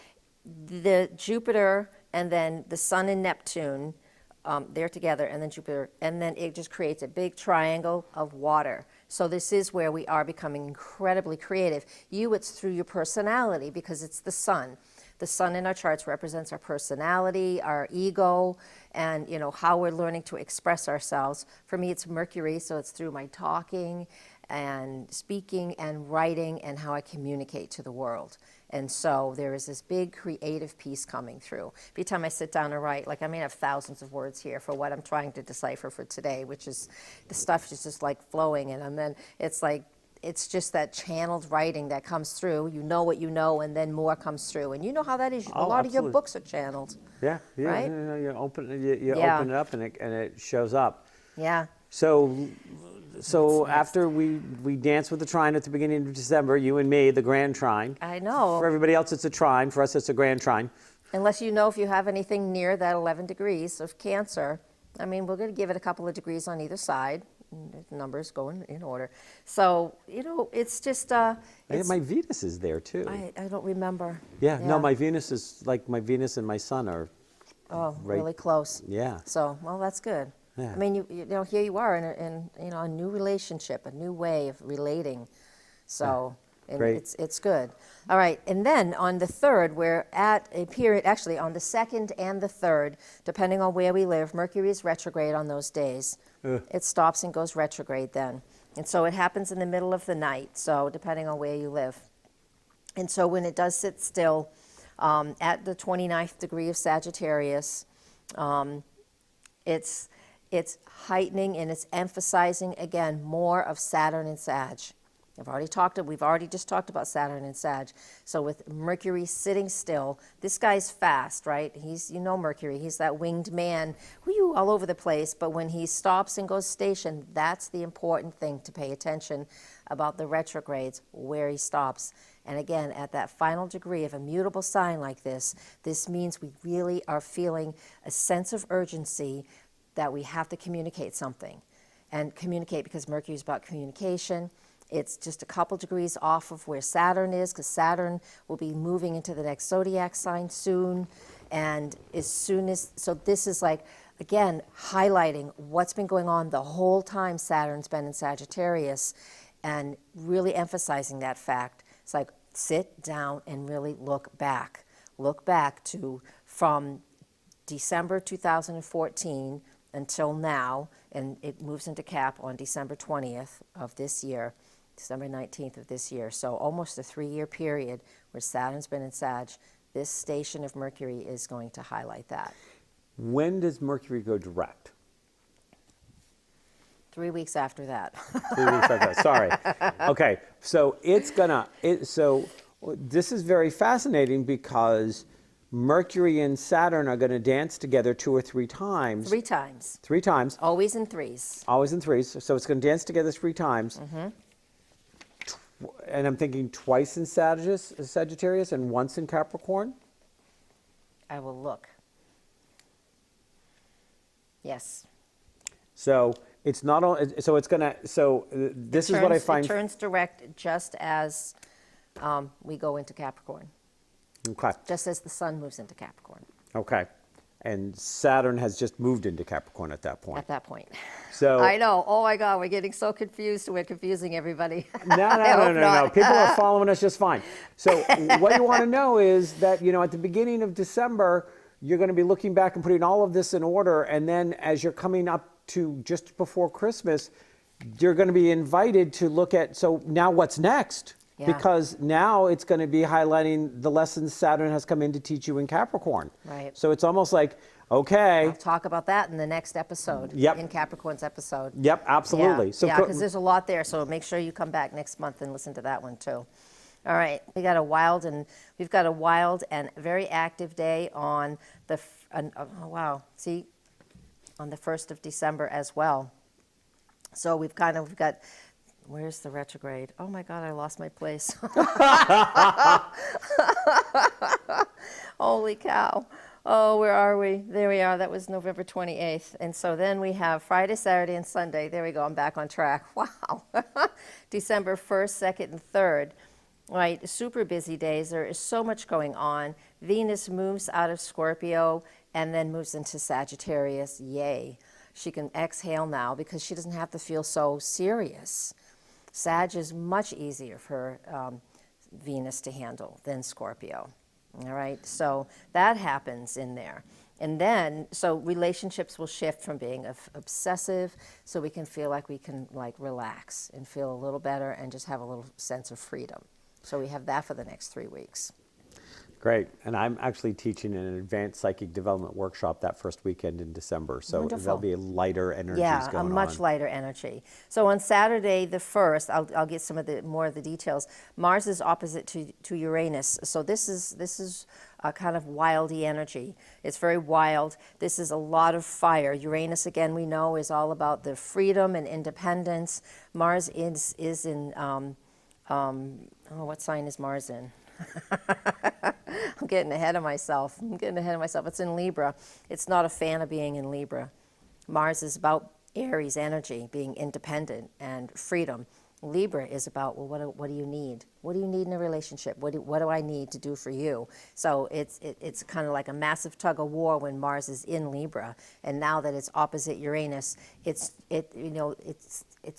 Speaker 2: the Jupiter and then the sun and Neptune, they're together, and then Jupiter, and then it just creates a big triangle of water. So this is where we are becoming incredibly creative. It's through your personality, because it's the sun. The sun in our charts represents our personality, our ego, and how we're learning to express ourselves. For me, it's Mercury, so it's through my talking and speaking and writing and how I communicate to the world. And so there is this big creative piece coming through. Every time I sit down and write, I may have thousands of words here for what I'm trying to decipher for today, which is, the stuff is just flowing, and then it's just that channeled writing that comes through. You know what you know, and then more comes through. And you know how that is. A lot of your books are channeled.
Speaker 1: Yeah,
Speaker 2: right?
Speaker 1: You open it up, and it shows up.
Speaker 2: Yeah.
Speaker 1: So after we dance with the trine at the beginning of December, you and me, the grand trine.
Speaker 2: I know.
Speaker 1: For everybody else, it's a trine. For us, it's a grand trine.
Speaker 2: Unless if you have anything near that 11 degrees of Cancer. We're going to give it a couple of degrees on either side. Numbers going in order. So, it's just... my
Speaker 1: Venus is there, too.
Speaker 2: I don't remember.
Speaker 1: Yeah, no, my Venus is my Venus and my sun are...
Speaker 2: really close.
Speaker 1: Yeah.
Speaker 2: So, well, that's good.
Speaker 1: Yeah.
Speaker 2: Here you are in a new relationship, a new way of relating. So... And
Speaker 1: Great.
Speaker 2: it's good. All right, and then on the 3rd, we're at a period, actually on the 2nd and the 3rd, depending on where we live, Mercury is retrograde on those days. It stops and goes retrograde then. And so it happens in the middle of the night, so depending on where you live. And so when it does sit still at the 29th degree of Sagittarius, it's heightening and it's emphasizing, again, more of Saturn and Sag. We've already just talked about Saturn and Sag. So with Mercury sitting still, this guy's fast, right? He's, Mercury, he's that winged man, all over the place. But when he stops and goes station, that's the important thing to pay attention about the retrogrades, where he stops. And again, at that final degree of a mutable sign like this means we really are feeling a sense of urgency that we have to communicate something. And communicate, because Mercury is about communication. It's just a couple degrees off of where Saturn is, because Saturn will be moving into the next zodiac sign soon. And so this is again, highlighting what's been going on the whole time Saturn's been in Sagittarius, and really emphasizing that fact. It's sit down and really look back. Look back to from December 2014 until now, and it moves into Cap on December 20th of this year. December 19th of this year. So almost a 3-year period where Saturn's been in Sag. This station of Mercury is going to highlight that.
Speaker 1: When does Mercury go direct?
Speaker 2: 3 weeks after that.
Speaker 1: 3 weeks after that. Sorry. Okay, so so this is very fascinating because Mercury and Saturn are going to dance together 2 or 3 times.
Speaker 2: 3 times.
Speaker 1: 3 times.
Speaker 2: Always in threes.
Speaker 1: Always in threes. So it's going to dance together 3 times. And I'm thinking twice in Sagittarius and once in Capricorn.
Speaker 2: I will look. Yes.
Speaker 1: So it's not all. So it's gonna. So this is what I find.
Speaker 2: It turns direct just as we go into Capricorn.
Speaker 1: Okay.
Speaker 2: Just as the sun moves into Capricorn.
Speaker 1: Okay. And Saturn has just moved into Capricorn at that point.
Speaker 2: At that point.
Speaker 1: So
Speaker 2: I know. Oh my God, we're getting so confused. We're confusing everybody.
Speaker 1: No. People are following us just fine. So what you want to know is that, at the beginning of December, you're going to be looking back and putting all of this in order. And then as you're coming up to just before Christmas, you're going to be invited to look at, so now what's next?
Speaker 2: Yeah.
Speaker 1: Because now it's going to be highlighting the lessons Saturn has come in to teach you in Capricorn.
Speaker 2: Right.
Speaker 1: So it's almost like, okay.
Speaker 2: We'll talk about that in the next episode.
Speaker 1: Yep.
Speaker 2: In Capricorn's episode.
Speaker 1: Yep, absolutely.
Speaker 2: Yeah, because there's a lot there. So make sure you come back next month and listen to that one too. All right, we've got a wild and very active day on the on the 1st of December as well. So we've got. Where's the retrograde? Oh my God, I lost my place. Holy cow. Oh, where are we? There we are. That was November 28th. And so then we have Friday, Saturday, and Sunday. There we go. I'm back on track. Wow. December 1st, 2nd, and 3rd. Right, super busy days. There is so much going on. Venus moves out of Scorpio and then moves into Sagittarius. Yay. She can exhale now because she doesn't have to feel so serious. Sag is much easier for Venus to handle than Scorpio. All right, so that happens in there. And then, so relationships will shift from being obsessive, so we can feel like we can relax and feel a little better and just have a little sense of freedom. So we have that for the next 3 weeks.
Speaker 1: Great. And I'm actually teaching an advanced psychic development workshop that first weekend in December. So
Speaker 2: Wonderful.
Speaker 1: there'll be lighter energies going on.
Speaker 2: Yeah, a much lighter energy. So on Saturday the 1st, I'll get some of more of the details. Mars is opposite to Uranus. So this is a kind of wildy energy. It's very wild. This is a lot of fire. Uranus, again, we know is all about the freedom and independence. Mars is in, what sign is Mars in? I'm getting ahead of myself. It's in Libra. It's not a fan of being in Libra. Mars is about Aries energy, being independent and freedom. Libra is about, well, what do you need? What do you need in a relationship? What do I need to do for you? So it's kind of like a massive tug of war when Mars is in Libra, and now that it's opposite Uranus, it's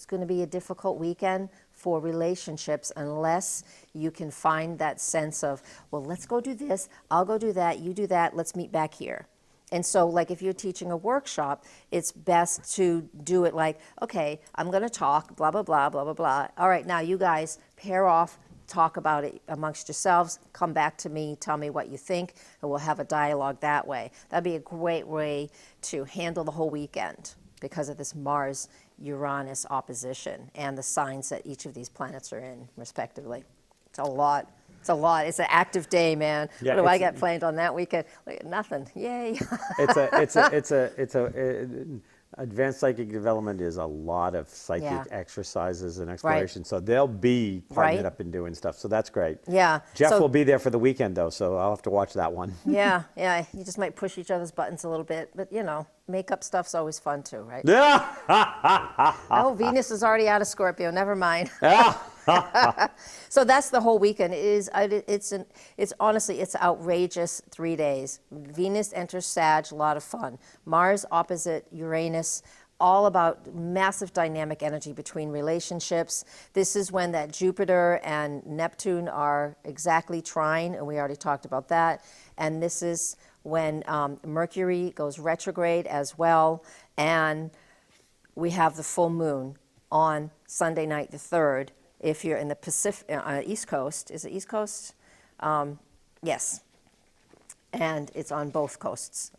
Speaker 2: going to be a difficult weekend for relationships unless you can find that sense of, well, let's go do this, I'll go do that, you do that, let's meet back here. And so, like, if you're teaching a workshop, it's best to do it like, okay, I'm going to talk, blah, blah, blah, blah, blah, blah. All right, now you guys pair off, talk about it amongst yourselves, come back to me, tell me what you think, and we'll have a dialogue that way. That'd be a great way to handle the whole weekend because of this Mars-Uranus opposition and the signs that each of these planets are in, respectively. It's a lot. It's a lot. It's an active day, man.
Speaker 1: Yeah,
Speaker 2: what do I got planned on that weekend? Nothing. Yay.
Speaker 1: Advanced psychic development is a lot of psychic exercises and exploration.
Speaker 2: Right.
Speaker 1: So they'll be partnered
Speaker 2: Right.
Speaker 1: up and doing stuff. So that's great.
Speaker 2: Yeah.
Speaker 1: Jeff
Speaker 2: So-
Speaker 1: will be there for the weekend though, so I'll have to watch that one.
Speaker 2: Yeah. You just might push each other's buttons a little bit, but makeup stuff's always fun too, right?
Speaker 1: Yeah.
Speaker 2: Oh, Venus is already out of Scorpio. Never mind. So that's the whole weekend. It's honestly, it's outrageous 3 days. Venus enters Sag, a lot of fun. Mars opposite Uranus, all about massive dynamic energy between relationships. This is when that Jupiter and Neptune are exactly trine, and we already talked about that. And this is when Mercury goes retrograde as well. And we have the full moon on Sunday night, the 3rd. If you're in the Pacific, East Coast, is it East Coast? Yes. And it's on both coasts.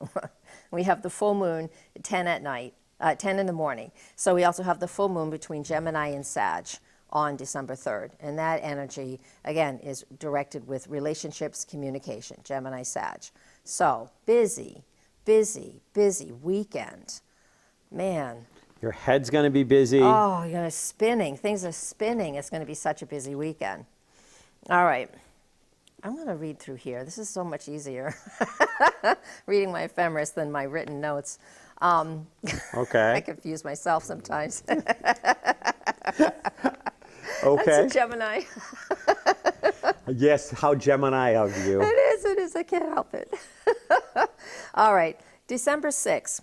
Speaker 2: We have the full moon at 10 at night. 10 in the morning. So we also have the full moon between Gemini and Sag on December 3rd. And that energy, again, is directed with relationships, communication, Gemini, Sag. So busy, busy, busy weekend. Man.
Speaker 1: Your head's going to be busy.
Speaker 2: Oh, you're gonna spinning. Things are spinning. It's going to be such a busy weekend. All right. I'm going to read through here. This is so much easier reading my ephemeris than my written notes.
Speaker 1: Okay.
Speaker 2: I confuse myself sometimes.
Speaker 1: Okay.
Speaker 2: That's a Gemini.
Speaker 1: Yes, how Gemini of you.
Speaker 2: It is. I can't help it. All right. December 6th.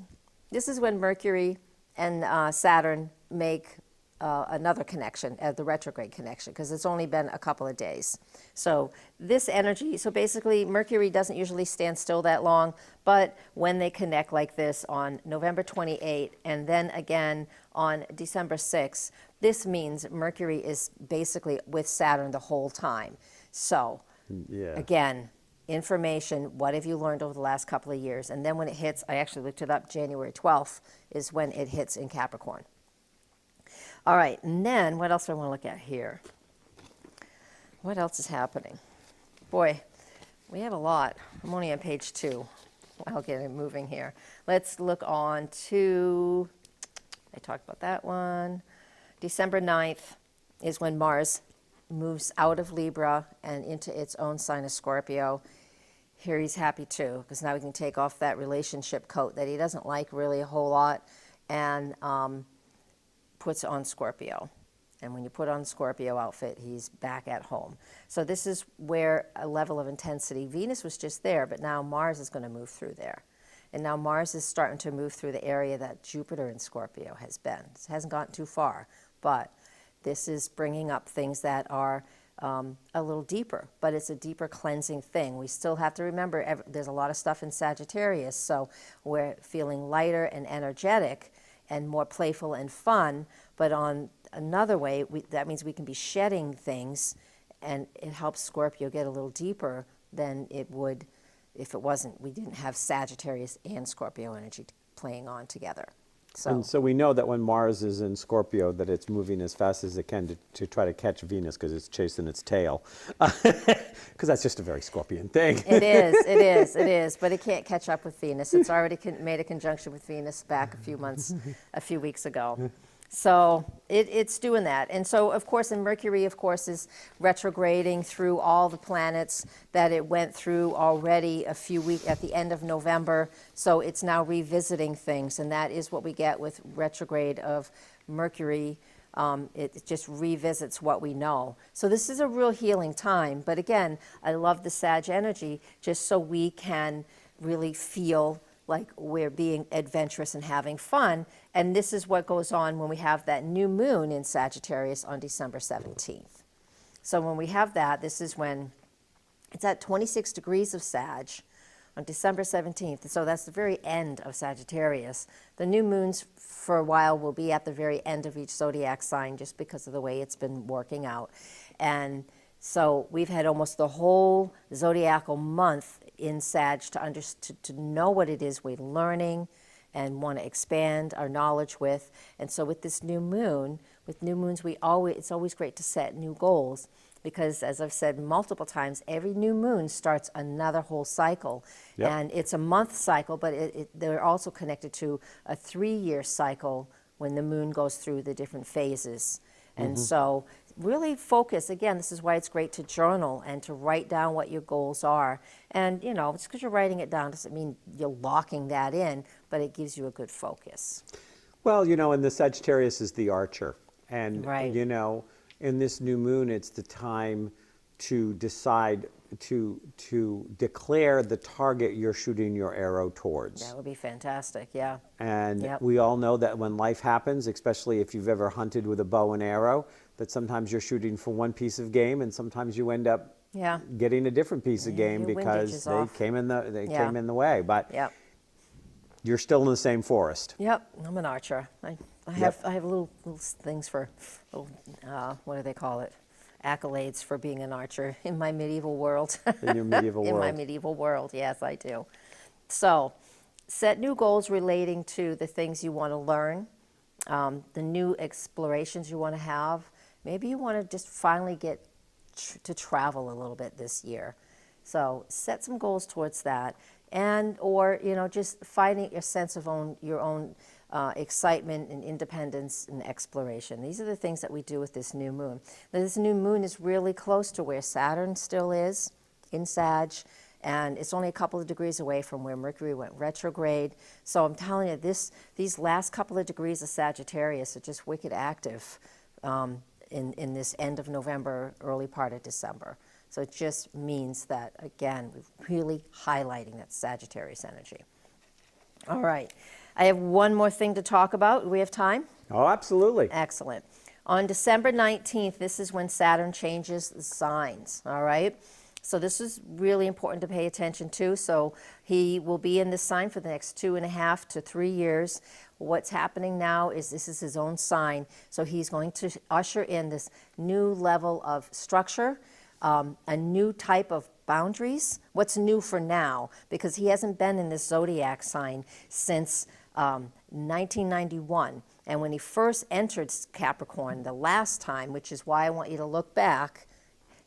Speaker 2: This is when Mercury and Saturn make another connection, the retrograde connection, because it's only been a couple of days. So this energy, so basically Mercury doesn't usually stand still that long, but when they connect like this on November 28th and then again on December 6th, this means Mercury is basically with Saturn the whole time. So again, information, what have you learned over the last couple of years? And then when it hits, I actually looked it up, January 12th is when it hits in Capricorn. All right, and then what else do I want to look at here? What else is happening? Boy, we have a lot. I'm only on page 2. I'll get it moving here. Let's look on to, I talked about that one. December 9th is when Mars moves out of Libra and into its own sign of Scorpio. Here he's happy too, because now he can take off that relationship coat that he doesn't like really a whole lot and puts on Scorpio. And when you put on Scorpio outfit, he's back at home. So this is where a level of intensity, Venus was just there, but now Mars is going to move through there. And now Mars is starting to move through the area that Jupiter in Scorpio has been. It hasn't gotten too far, but this is bringing up things that are a little deeper, but it's a deeper cleansing thing. We still have to remember there's a lot of stuff in Sagittarius, so we're feeling lighter and energetic and more playful and fun, but on another way, that means we can be shedding things, and it helps Scorpio get a little deeper than it would if it wasn't, we didn't have Sagittarius and Scorpio energy playing on together.
Speaker 1: And so we know that when Mars is in Scorpio that it's moving as fast as it can to try to catch Venus because it's chasing its tail. Because that's just a very Scorpion thing.
Speaker 2: It is, but it can't catch up with Venus. It's already made a conjunction with Venus back a few weeks ago. So it's doing that. And so, of course, and Mercury, of course, is retrograding through all the planets that it went through already a few weeks at the end of November. So it's now revisiting things. And that is what we get with retrograde of Mercury. It just revisits what we know. So this is a real healing time. But again, I love the Sag energy just so we can really feel like we're being adventurous and having fun. And this is what goes on when we have that new moon in Sagittarius on December 17th. So when we have that, this is when it's at 26 degrees of Sag on December 17th. So that's the very end of Sagittarius. The new moons for a while will be at the very end of each zodiac sign just because of the way it's been working out. And so we've had almost the whole zodiacal month in Sag to know what it is we're learning and want to expand our knowledge with. And so with this new moon, with new moons, it's always great to set new goals because, as I've said multiple times, every new moon starts another whole cycle. Yep. And it's a month cycle, but they're also connected to a 3-year cycle when the moon goes through the different phases. And so really focus. Again, this is why it's great to journal and to write down what your goals are. And, just because you're writing it down doesn't mean you're locking that in, but it gives you a good focus.
Speaker 1: Well, and the Sagittarius is the archer. And,
Speaker 2: right.
Speaker 1: In this new moon, it's the time to decide to declare the target you're shooting your arrow towards.
Speaker 2: That would be fantastic, yeah.
Speaker 1: And we all know that when life happens, especially if you've ever hunted with a bow and arrow, that sometimes you're shooting for one piece of game and sometimes you end up getting a different piece of game because they came in the way. But you're still in the same forest.
Speaker 2: Yep, I'm an archer. I have little things for what do they call it? Accolades for being an archer in my medieval world.
Speaker 1: In your medieval world.
Speaker 2: In my medieval world, yes, I do. So set new goals relating to the things you want to learn, the new explorations you want to have. Maybe you want to just finally get to travel a little bit this year. So set some goals towards that, and or just finding your sense of your own excitement and independence and exploration. These are the things that we do with this new moon. Now, this new moon is really close to where Saturn still is in Sag, and it's only a couple of degrees away from where Mercury went retrograde. So I'm telling you, these last couple of degrees of Sagittarius are just wicked active in this end of November, early part of December. So it just means that, again, we're really highlighting that Sagittarius energy. All right. I have one more thing to talk about. Do we have time?
Speaker 1: Oh, absolutely.
Speaker 2: Excellent. On December 19th, this is when Saturn changes the signs, all right? So this is really important to pay attention to. So he will be in this sign for the next 2.5 to 3 years. What's happening now is this is his own sign. So he's going to usher in this new level of structure, a new type of boundaries. What's new for now? Because he hasn't been in this zodiac sign since 1991. And when he first entered Capricorn the last time, which is why I want you to look back,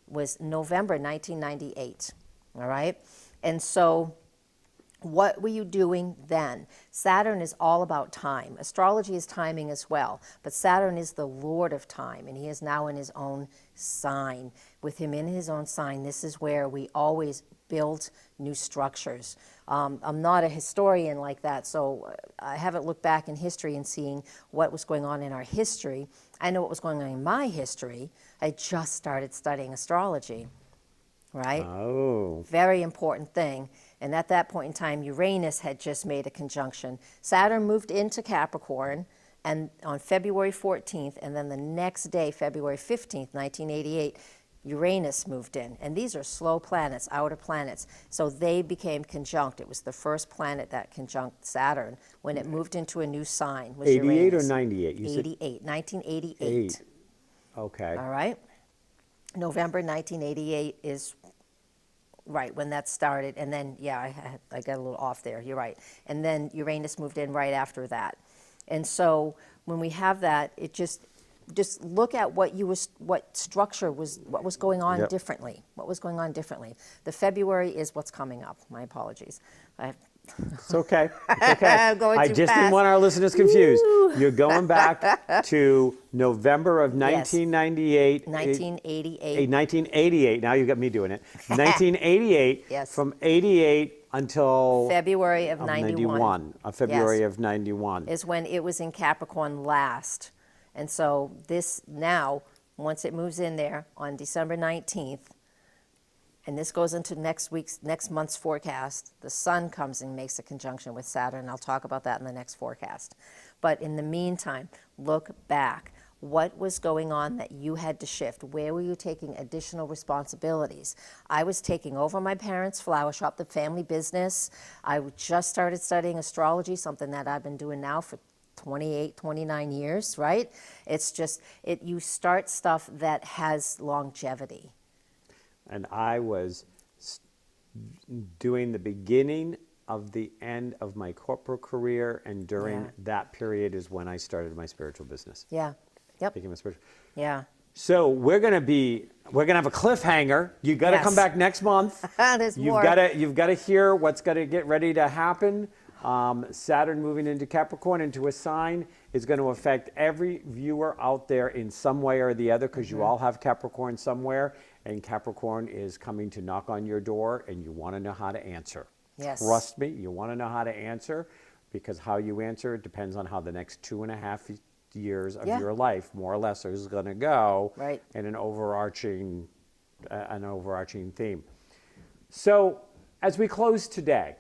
Speaker 2: was November 1998, all right? And so what were you doing then? Saturn is all about time. Astrology is timing as well, but Saturn is the lord of time, and he is now in his own sign. With him in his own sign, this is where we always build new structures. I'm not a historian like that, so I haven't looked back in history and seeing what was going on in our history. I know what was going on in my history. I just started studying astrology, right?
Speaker 1: Oh.
Speaker 2: Very important thing. And at that point in time, Uranus had just made a conjunction. Saturn moved into Capricorn and on February 14th, and then the next day, February 15th, 1988, Uranus moved in. And these are slow planets, outer planets. So they became conjunct. It was the first planet that conjunct Saturn when it moved into a new sign. Was
Speaker 1: 88
Speaker 2: Uranus.
Speaker 1: or 98?
Speaker 2: 88, 1988.
Speaker 1: Okay.
Speaker 2: All right. November 1988 is right when that started. And then, yeah, I got a little off there. You're right. And then Uranus moved in right after that. And so when we have that, it just look at what structure was, what was going on
Speaker 1: Yep.
Speaker 2: differently. What was going on differently. The February is what's coming up. My apologies.
Speaker 1: It's okay. It's okay.
Speaker 2: I'm going
Speaker 1: I
Speaker 2: too
Speaker 1: just didn't
Speaker 2: fast.
Speaker 1: want our listeners confused.
Speaker 2: Woo.
Speaker 1: You're going back to November of
Speaker 2: Yes.
Speaker 1: 1998.
Speaker 2: 1988.
Speaker 1: 1988. Now you got me doing it. 1988.
Speaker 2: Yes.
Speaker 1: From 88 until
Speaker 2: February of 91.
Speaker 1: February
Speaker 2: Yes.
Speaker 1: of 91.
Speaker 2: Is when it was in Capricorn last. And so this now, once it moves in there on December 19th, and this goes into next month's forecast, the sun comes and makes a conjunction with Saturn. I'll talk about that in the next forecast. But in the meantime, look back. What was going on that you had to shift? Where were you taking additional responsibilities? I was taking over my parents' flower shop, the family business. I just started studying astrology, something that I've been doing now for 28, 29 years, right? It's just, you start stuff that has longevity.
Speaker 1: And I was doing the beginning of the end of my corporate career, and during
Speaker 2: Yeah.
Speaker 1: that period is when I started my spiritual business.
Speaker 2: Yeah. Yep.
Speaker 1: Became a spiritual.
Speaker 2: Yeah.
Speaker 1: So we're gonna have a cliffhanger. You got to
Speaker 2: Yes.
Speaker 1: come back next month.
Speaker 2: There's more.
Speaker 1: You've got to hear what's going to get ready to happen. Saturn moving into Capricorn, into a sign, is going to affect every viewer out there in some way or the other, because you all have Capricorn somewhere, and Capricorn is coming to knock on your door, and you want to know how to answer.
Speaker 2: Yes.
Speaker 1: Trust me, you want to know how to answer, because how you answer depends on how the next 2.5 years of
Speaker 2: Yeah.
Speaker 1: your life, more or less, is going to go,
Speaker 2: Right.
Speaker 1: in an overarching theme. So as we close today,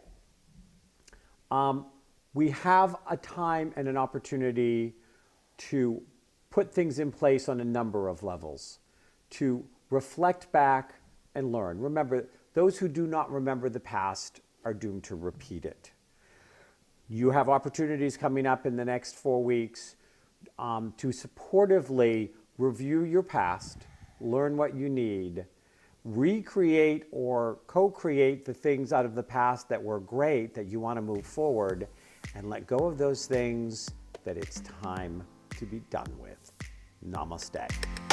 Speaker 1: we have a time and an opportunity to put things in place on a number of levels, to reflect back and learn. Remember, those who do not remember the past are doomed to repeat it. You have opportunities coming up in the next 4 weeks to supportively review your past, learn what you need, recreate or co-create the things out of the past that were great that you want to move forward, and let go of those things that it's time to be done with. Namaste.